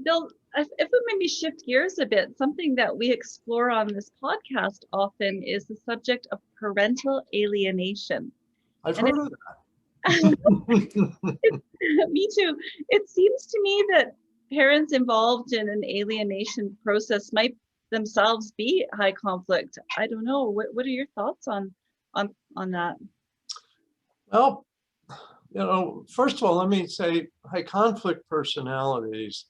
Bill, if we maybe shift gears a bit, something that we explore on this podcast often is the subject of parental alienation. I've And heard of that. me too. It seems to me that parents involved in an alienation process might themselves be high conflict. I don't know. What are your thoughts on that? Well, first of all, let me say high conflict personalities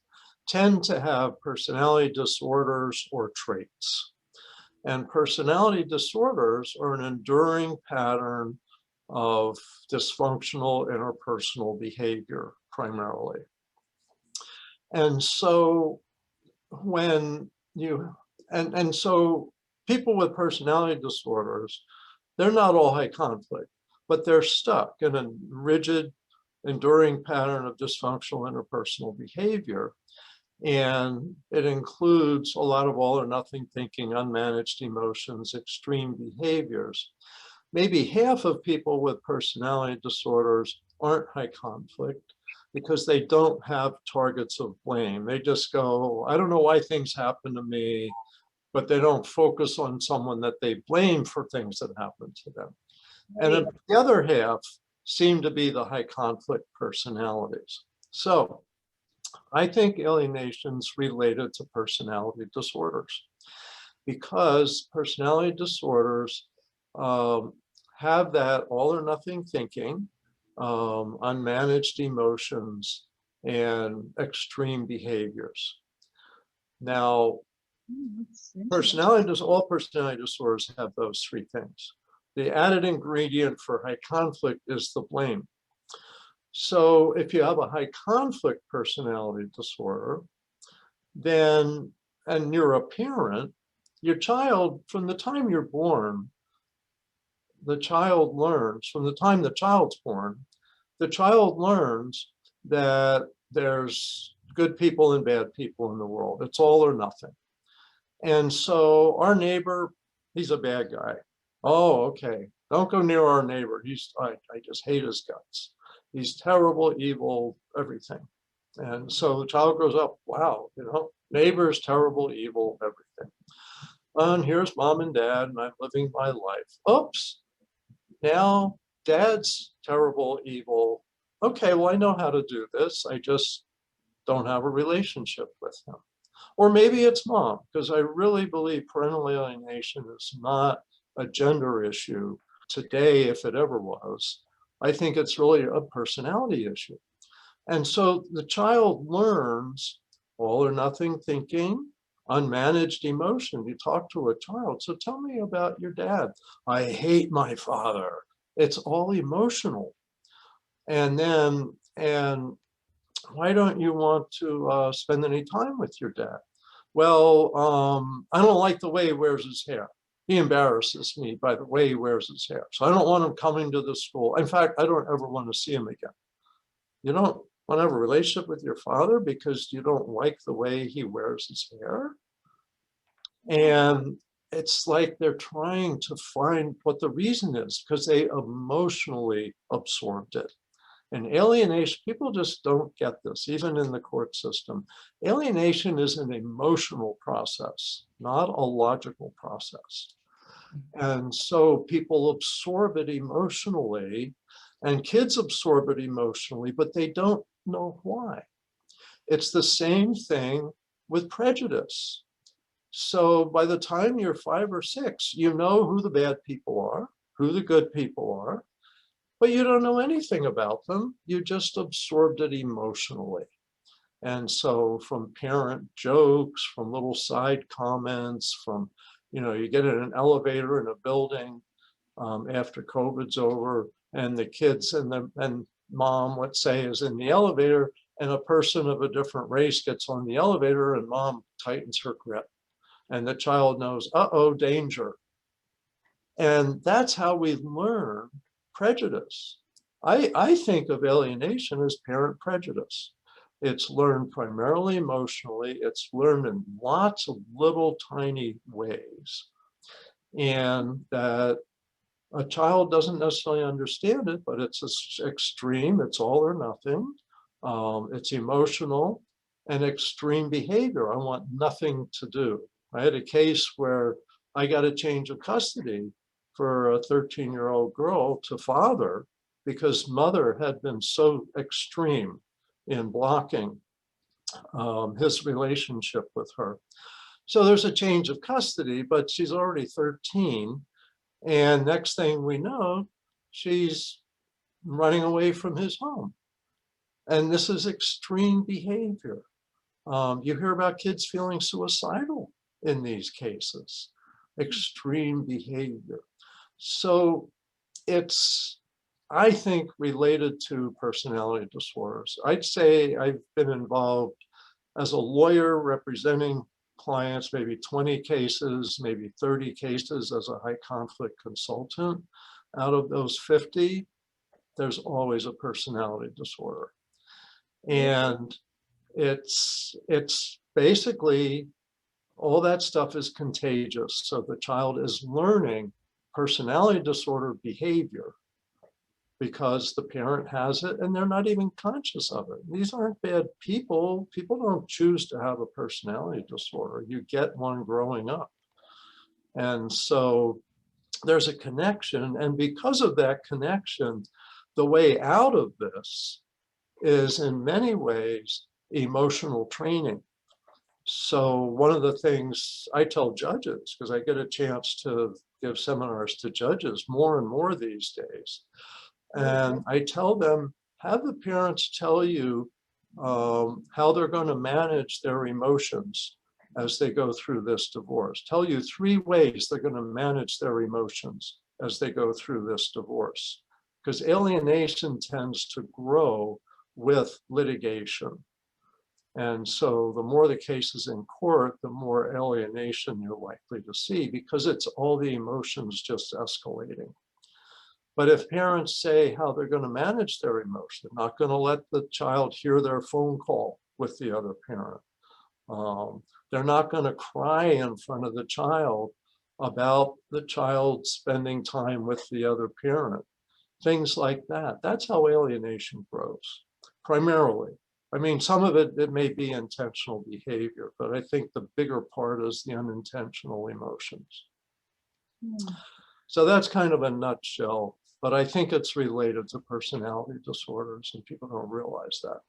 tend to have personality disorders or traits. And personality disorders are an enduring pattern of dysfunctional interpersonal behavior primarily. And so so people with personality disorders, they're not all high conflict, but they're stuck in a rigid, enduring pattern of dysfunctional interpersonal behavior. And it includes a lot of all or nothing thinking, unmanaged emotions, extreme behaviors. Maybe half of people with personality disorders aren't high conflict because they don't have targets of blame. They just go, I don't know why things happen to me, but they don't focus on someone that they blame for things that happen to them. And then the other half seem to be the high conflict personalities. So I think alienation's related to personality disorders because personality disorders have that all or nothing thinking, unmanaged emotions, and extreme behaviors. Now, all personality disorders have those three things. The added ingredient for high conflict is the blame. So if you have a high conflict personality disorder, then, and you're a parent, your child, from the time you're born, the child learns, from the time the child's born, the child learns that there's good people and bad people in the world. It's all or nothing. And so our neighbor, he's a bad guy. Oh, okay. Don't go near our neighbor. I just hate his guts. He's terrible, evil, everything. And so the child grows up, wow, neighbor's terrible, evil, everything. And here's mom and dad, and I'm living my life. Oops, now dad's terrible, evil. Okay, well, I know how to do this. I just don't have a relationship with him. Or maybe it's mom, because I really believe parental alienation is not a gender issue today, if it ever was. I think it's really a personality issue. And so the child learns all or nothing thinking, unmanaged emotion. You talk to a child, so tell me about your dad. I hate my father. It's all emotional. And why don't you want to spend any time with your dad? Well, I don't like the way he wears his hair. He embarrasses me by the way he wears his hair. So I don't want him coming to the school. In fact, I don't ever want to see him again. You don't want to have a relationship with your father because you don't like the way he wears his hair? And it's like they're trying to find what the reason is because they emotionally absorbed it. And alienation, people just don't get this, even in the court system. Alienation is an emotional process, not a logical process. And so people absorb it emotionally, and kids absorb it emotionally, but they don't know why. It's the same thing with prejudice. So by the time you're 5 or 6, you know who the bad people are, who the good people are, but you don't know anything about them. You just absorbed it emotionally. And so from parent jokes, from little side comments, from, you get in an elevator in a building after COVID's over, and the kids and mom, let's say, is in the elevator, and a person of a different race gets on the elevator, and mom tightens her grip. And the child knows, uh-oh, danger. And that's how we learn prejudice. I think of alienation as parent prejudice. It's learned primarily emotionally. It's learned in lots of little tiny ways. And that a child doesn't necessarily understand it, but it's extreme. It's all or nothing. It's emotional. and extreme behavior. I want nothing to do. I had a case where I got a change of custody for a 13-year-old girl to father because mother had been so extreme in blocking his relationship with her. So there's a change of custody, but she's already 13. And next thing we know, she's running away from his home. And this is extreme behavior. You hear about kids feeling suicidal in these cases, extreme behavior. So it's, I think, related to personality disorders. I'd say I've been involved as a lawyer representing clients, maybe 20 cases, maybe 30 cases as a high conflict consultant. Out of those 50, there's always a personality disorder. And it's basically, all that stuff is contagious. So the child is learning personality disorder behavior because the parent has it and they're not even conscious of it. These aren't bad people. People don't choose to have a personality disorder. You get one growing up. And so there's a connection. And because of that connection, the way out of this is in many ways emotional training. So one of the things I tell judges, because I get a chance to give seminars to judges more and more these days, and I tell them, have the parents tell you how they're going to manage their emotions as they go through this divorce. Tell you 3 ways they're going to manage their emotions as they go through this divorce. Because alienation tends to grow with litigation. And so the more the cases in court, the more alienation you're likely to see because it's all the emotions just escalating. But if parents say how they're going to manage their emotion, they're not going to let the child hear their phone call with the other parent. They're not going to cry in front of the child about the child spending time with the other parent. Things like that. That's how alienation grows, primarily. I mean, some of it may be intentional behavior, but I think the bigger part is the unintentional emotions. So that's kind of a nutshell, but I think it's related to personality disorders and people don't realize that.